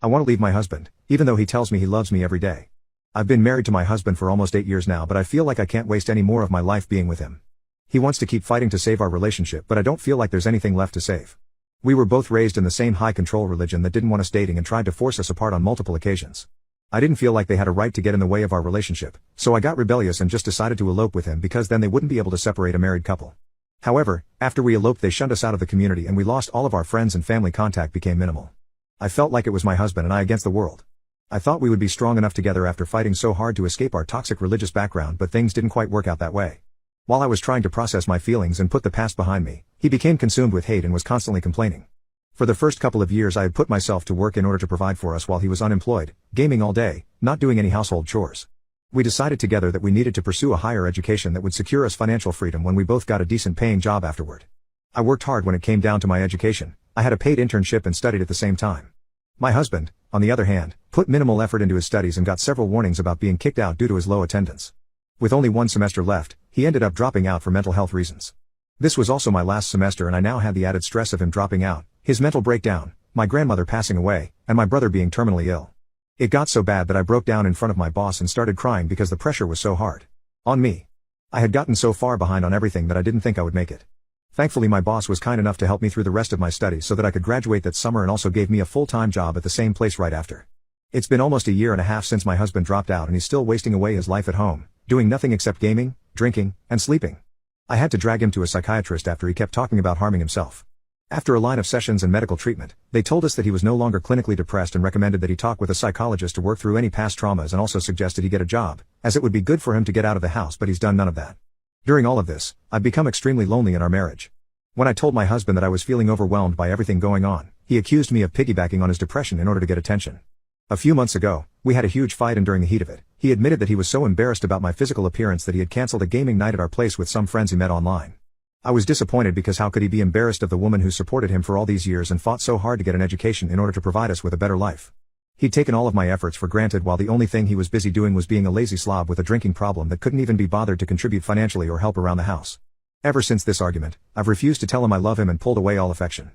I want to leave my husband, even though he tells me he loves me every day. I've been married to my husband for almost 8 years now, but I feel like I can't waste any more of my life being with him. He wants to keep fighting to save our relationship, but I don't feel like there's anything left to save. We were both raised in the same high-control religion that didn't want us dating and tried to force us apart on multiple occasions. I didn't feel like they had a right to get in the way of our relationship, so I got rebellious and just decided to elope with him because then they wouldn't be able to separate a married couple. However, after we eloped they shunned us out of the community and we lost all of our friends and family contact became minimal. I felt like it was my husband and I against the world. I thought we would be strong enough together after fighting so hard to escape our toxic religious background, but things didn't quite work out that way. While I was trying to process my feelings and put the past behind me, he became consumed with hate and was constantly complaining. For the first couple of years I had put myself to work in order to provide for us while he was unemployed, gaming all day, not doing any household chores. We decided together that we needed to pursue a higher education that would secure us financial freedom when we both got a decent paying job afterward. I worked hard when it came down to my education. I had a paid internship and studied at the same time. My husband, on the other hand, put minimal effort into his studies and got several warnings about being kicked out due to his low attendance. With only one semester left, he ended up dropping out for mental health reasons. This was also my last semester and I now had the added stress of him dropping out, his mental breakdown, my grandmother passing away, and my brother being terminally ill. It got so bad that I broke down in front of my boss and started crying because the pressure was so hard on me. I had gotten so far behind on everything that I didn't think I would make it. Thankfully my boss was kind enough to help me through the rest of my studies so that I could graduate that summer and also gave me a full-time job at the same place right after. It's been almost a year and a half since my husband dropped out and he's still wasting away his life at home, doing nothing except gaming, drinking, and sleeping. I had to drag him to a psychiatrist after he kept talking about harming himself. After a line of sessions and medical treatment, they told us that he was no longer clinically depressed and recommended that he talk with a psychologist to work through any past traumas and also suggested he get a job, as it would be good for him to get out of the house, but he's done none of that. During all of this, I've become extremely lonely in our marriage. When I told my husband that I was feeling overwhelmed by everything going on, he accused me of piggybacking on his depression in order to get attention. A few months ago, we had a huge fight and during the heat of it, he admitted that he was so embarrassed about my physical appearance that he had canceled a gaming night at our place with some friends he met online. I was disappointed because how could he be embarrassed of the woman who supported him for all these years and fought so hard to get an education in order to provide us with a better life. He'd taken all of my efforts for granted while the only thing he was busy doing was being a lazy slob with a drinking problem that couldn't even be bothered to contribute financially or help around the house. Ever since this argument, I've refused to tell him I love him and pulled away all affection.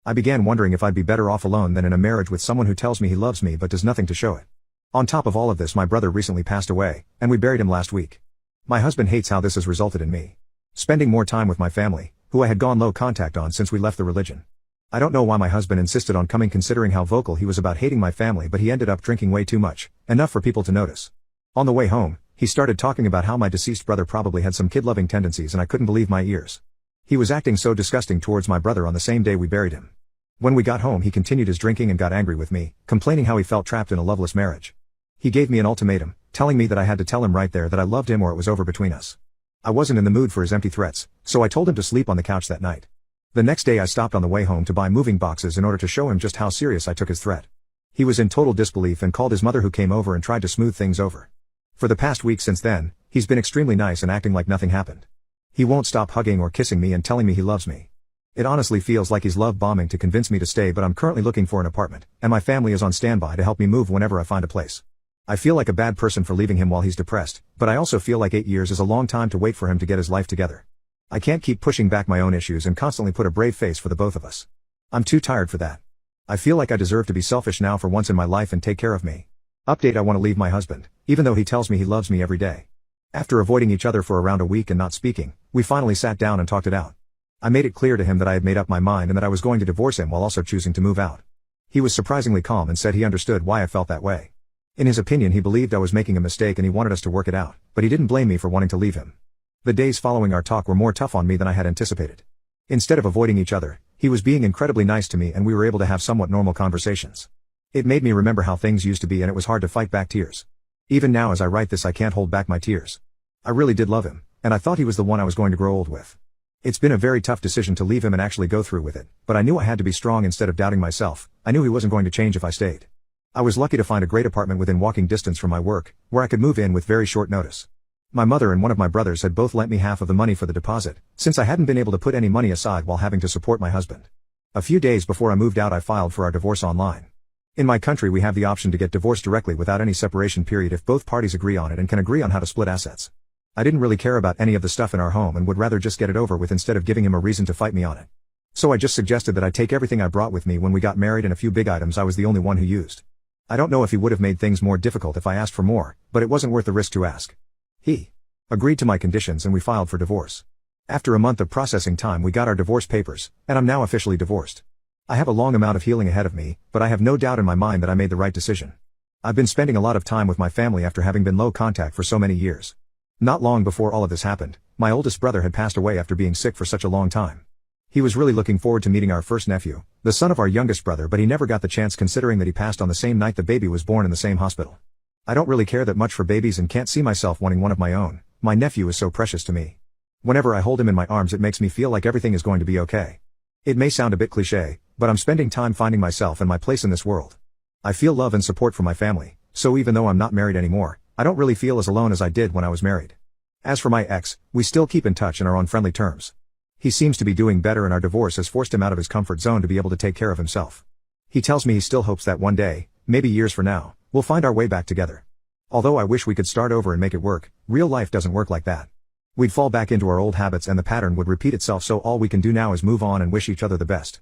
I began wondering if I'd be better off alone than in a marriage with someone who tells me he loves me but does nothing to show it. On top of all of this, my brother recently passed away, and we buried him last week. My husband hates how this has resulted in me spending more time with my family, who I had gone low contact on since we left the religion. I don't know why my husband insisted on coming considering how vocal he was about hating my family, but he ended up drinking way too much, enough for people to notice. On the way home, he started talking about how my deceased brother probably had some kid-loving tendencies and I couldn't believe my ears. He was acting so disgusting towards my brother on the same day we buried him. When we got home he continued his drinking and got angry with me, complaining how he felt trapped in a loveless marriage. He gave me an ultimatum, telling me that I had to tell him right there that I loved him or it was over between us. I wasn't in the mood for his empty threats, so I told him to sleep on the couch that night. The next day I stopped on the way home to buy moving boxes in order to show him just how serious I took his threat. He was in total disbelief and called his mother, who came over and tried to smooth things over. For the past week since then, he's been extremely nice and acting like nothing happened. He won't stop hugging or kissing me and telling me he loves me. It honestly feels like he's love bombing to convince me to stay, but I'm currently looking for an apartment, and my family is on standby to help me move whenever I find a place. I feel like a bad person for leaving him while he's depressed, but I also feel like 8 years is a long time to wait for him to get his life together. I can't keep pushing back my own issues and constantly put a brave face for the both of us. I'm too tired for that. I feel like I deserve to be selfish now for once in my life and take care of me. Update: I want to leave my husband, even though he tells me he loves me every day. After avoiding each other for around a week and not speaking, we finally sat down and talked it out. I made it clear to him that I had made up my mind and that I was going to divorce him while also choosing to move out. He was surprisingly calm and said he understood why I felt that way. In his opinion, he believed I was making a mistake and he wanted us to work it out, but he didn't blame me for wanting to leave him. The days following our talk were more tough on me than I had anticipated. Instead of avoiding each other, he was being incredibly nice to me and we were able to have somewhat normal conversations. It made me remember how things used to be and it was hard to fight back tears. Even now as I write this I can't hold back my tears. I really did love him, and I thought he was the one I was going to grow old with. It's been a very tough decision to leave him and actually go through with it, but I knew I had to be strong instead of doubting myself. I knew he wasn't going to change if I stayed. I was lucky to find a great apartment within walking distance from my work, where I could move in with very short notice. My mother and one of my brothers had both lent me half of the money for the deposit, since I hadn't been able to put any money aside while having to support my husband. A few days before I moved out I filed for our divorce online. In my country we have the option to get divorced directly without any separation period if both parties agree on it and can agree on how to split assets. I didn't really care about any of the stuff in our home and would rather just get it over with instead of giving him a reason to fight me on it. So I just suggested that I take everything I brought with me when we got married and a few big items I was the only one who used. I don't know if he would have made things more difficult if I asked for more, but it wasn't worth the risk to ask. He agreed to my conditions and we filed for divorce. After a month of processing time we got our divorce papers, and I'm now officially divorced. I have a long amount of healing ahead of me, but I have no doubt in my mind that I made the right decision. I've been spending a lot of time with my family after having been low contact for so many years. Not long before all of this happened, my oldest brother had passed away after being sick for such a long time. He was really looking forward to meeting our first nephew, the son of our youngest brother, but he never got the chance considering that he passed on the same night the baby was born in the same hospital. I don't really care that much for babies and can't see myself wanting one of my own. My nephew is so precious to me. Whenever I hold him in my arms it makes me feel like everything is going to be okay. It may sound a bit cliché, but I'm spending time finding myself and my place in this world. I feel love and support from my family, so even though I'm not married anymore, I don't really feel as alone as I did when I was married. As for my ex, we still keep in touch and are on friendly terms. He seems to be doing better and our divorce has forced him out of his comfort zone to be able to take care of himself. He tells me he still hopes that one day, maybe years from now, we'll find our way back together. Although I wish we could start over and make it work, real life doesn't work like that. We'd fall back into our old habits and the pattern would repeat itself, so all we can do now is move on and wish each other the best.